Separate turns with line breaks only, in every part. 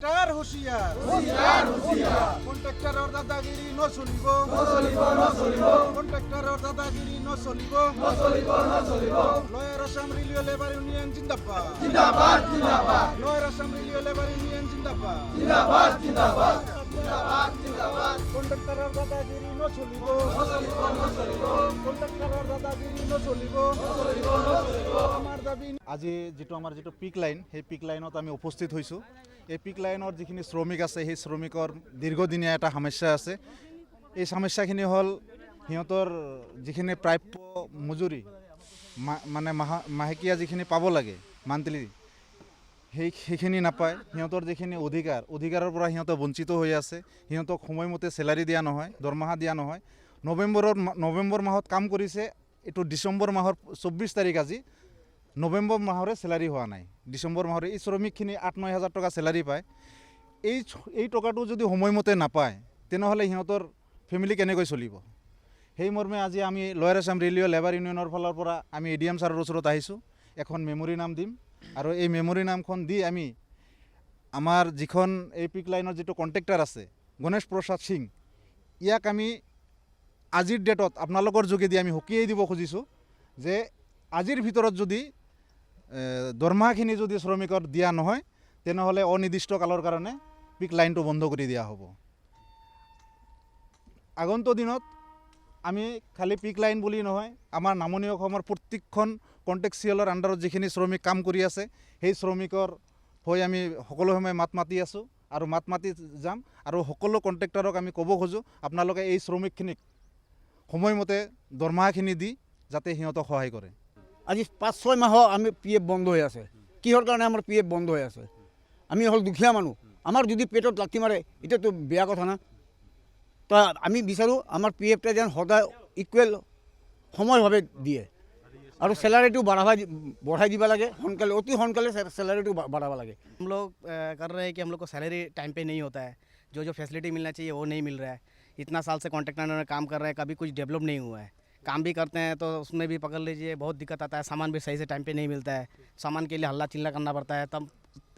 Contractor হুঁশিয়ার হুঁশিয়ার হুঁশিয়ার কন্ট্রাক্টরের দাদাগিরি ন চলিব ন চলিব ন চলিব কন্ট্রাক্টরের দাদাগিরি ন চলিব ন চলিব ন চলিব lawyer Assam railway labour union জিন্দাবাদ জিন্দাবাদ জিন্দাবাদ lawyer Assam railway labour union জিন্দাবাদ জিন্দাবাদ জিন্দাবাদ জিন্দাবাদ জিন্দাবাদ কন্ট্রাক্টরের দাদাগিরি ন চলিব ন চলিব ন চলিব কন্ট্রাক্টরের দাদাগিরি ন চলিব ন চলিব ন চলিব আমাৰ দাবী আজি আমাৰ যিটো পিক লাইন সেই পিক লাইনত আমি উপস্থিত হৈছোঁ। এই পিক লাইনৰ যিখিনি শ্ৰমিক আছে সেই শ্ৰমিকৰ দীৰ্ঘদিনীয়া এটা সমস্যা আছে। এই সমস্যাখিনি হ'ল সিহঁতৰ যিখিনি প্ৰাপ্য মজুৰি মানে মাহেকীয়া যিখিনি পাব লাগে মান্থলি সেইখিনি নাপায়। সিহঁতৰ যিখিনি অধিকাৰৰ পৰা সিহঁতে বঞ্চিত হৈ আছে। সিহঁতক সময়মতে চেলাৰি দিয়া নহয়, দৰমহা দিয়া নহয়। নৱেম্বৰ মাহত কাম কৰিছে, এইটো ডিচেম্বৰ মাহৰ 24 তাৰিখ আজি। নৱেম্বৰ মাহৰে চেলাৰি হোৱা নাই। ডিচেম্বৰ মাহৰে এই শ্ৰমিকখিনি 8-9 হাজাৰ টকা চেলাৰি পায়। এই টকাটো যদি সময়মতে নাপায় তেনেহ'লে সিহঁতৰ ফেমিলি কেনেকৈ চলিব? সেই মৰ্মে আজি আমি লয়াৰ আসাম ৰেলৱে লেবাৰ ইউনিয়নৰ ফালৰ পৰা আমি এডিএম ছাৰৰ ওচৰত আহিছোঁ। এখন মেমৰি নাম দিম আৰু এই মেমৰি নামখন দি আমি আমাৰ যিখন এই পিক লাইনৰ যিটো কণ্ট্ৰেক্টৰ আছে গণেশ প্ৰসাদ সিং, ইয়াক আমি আজিৰ ডেটত আপোনালোকৰ যোগেদি আমি সকীয়াই দিব খুজিছোঁ যে আজিৰ ভিতৰত যদি দৰমহাখিনি যদি শ্ৰমিকৰ দিয়া নহয় তেনেহ'লে অনিৰ্দিষ্ট কালৰ কাৰণে পিক লাইনটো বন্ধ কৰি দিয়া হ'ব। আগন্তুক দিনত আমি খালি পিক লাইন বুলি নহয়, আমাৰ নামনি অসমৰ প্ৰত্যেকখন কণ্ট্ৰেক্সুৱেলৰ আণ্ডাৰত যিখিনি শ্ৰমিক কাম কৰি আছে সেই শ্ৰমিকৰ হৈ আমি সকলো সময় মাত মাতি আছোঁ আৰু মাত মাতি যাম। আৰু সকলো কণ্ট্ৰেক্টৰক আমি ক'ব খোজোঁ আপোনালোকে এই শ্ৰমিকখিনিক সময়মতে দৰমহাখিনি দি যাতে সিহঁতক সহায় কৰে।
আজি 5-6 মাহৰ আমি PF বন্ধ হৈ আছে। কিহৰ কাৰণে আমাৰ PF বন্ধ হৈ আছে? আমি হ'ল দুখীয়া মানুহ, আমাৰ যদি পেটত লাঠি মাৰে এতিয়াতো বেয়া কথা না। তো আমি বিচাৰোঁ আমাৰ PFটা যেন সদায় ইকুৱেল সময়ভাৱে দিয়ে আৰু চেলাৰিটো বঢ়াই দিব লাগে, সোনকালে অতি সোনকালে চেলাৰিটো बढ़ावा लगे।
हम लोग कर रहे हैं कि हम लोग को सैलरी टाइम पे नहीं होता है, जो फैसिलिटी मिलना चाहिए वो नहीं मिल रहा है। इतना साल से कॉन्ट्रैक्टर में काम कर रहे हैं, कभी कुछ डेवलप नहीं हुआ है। काम भी करते हैं तो उसमें भी पकड़ लीजिए बहुत दिक्कत आता है, सामान भी सही से टाइम पे नहीं मिलता है, सामान के लिए हल्ला चिल्ला करना पड़ता है। तब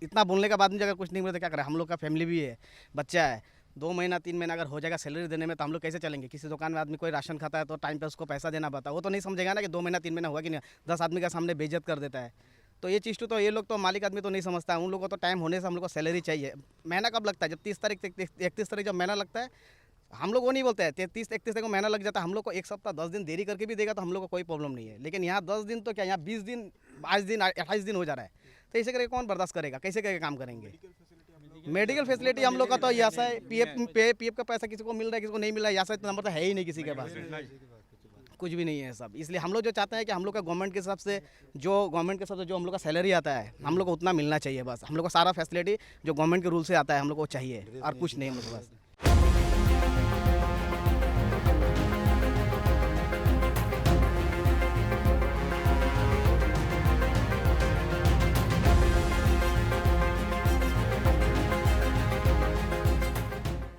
इतना बोलने के बाद में अगर कुछ नहीं मिलता क्या करें? हम लोग का फैमिली भी है, बच्चा है, 2 महीना 3 महीना अगर हो जाएगा सैलरी देने में तो हम लोग कैसे चलेंगे? किसी दुकान में आदमी कोई राशन खाता है तो टाइम पे उसको पैसा देना पड़ता है, वो तो नहीं समझेगा ना कि 2 महीना 3 महीना हुआ कि नहीं, 10 आदमी के सामने बेइज्जत कर देता है। तो ये चीज़ तो ये लोग तो मालिक आदमी तो नहीं समझता है, उन लोगों को तो टाइम होने से हम लोग को सैलरी चाहिए। महीना कब लगता है? जब 30 तारीख 31 तारीख जब महीना लगता है, हम लोग वो नहीं बोलते हैं 30-31 तारीख को महीना लग जाता है, हम लोग को 1 सप्ताह 10 दिन देरी करके भी देगा तो हम लोग को कोई प्रॉब्लम नहीं है। लेकिन यहाँ 10 दिन तो क्या, यहाँ 20 दिन 22 दिन 28 दिन हो जा रहा है, तो ऐसे करके कौन बर्दाश्त करेगा? कैसे करके काम करेंगे? मेडिकल फैसिलिटी हम लोग का तो यहाँ से PF का पैसा किसी को मिल रहा है, किसी को नहीं मिल रहा है, यहाँ से नंबर तो है ही नहीं किसी के पास, कुछ भी नहीं है सब। इसलिए हम लोग जो चाहते हैं कि हम लोग का गवर्नमेंट के हिसाब से जो हम लोग का सैलरी आता है हम लोग को उतना मिलना चाहिए। बस हम लोग को सारा फैसिलिटी जो गवर्नमेंट के रूल से आता है हम लोग को चाहिए और कुछ नहीं हम लोग के पास।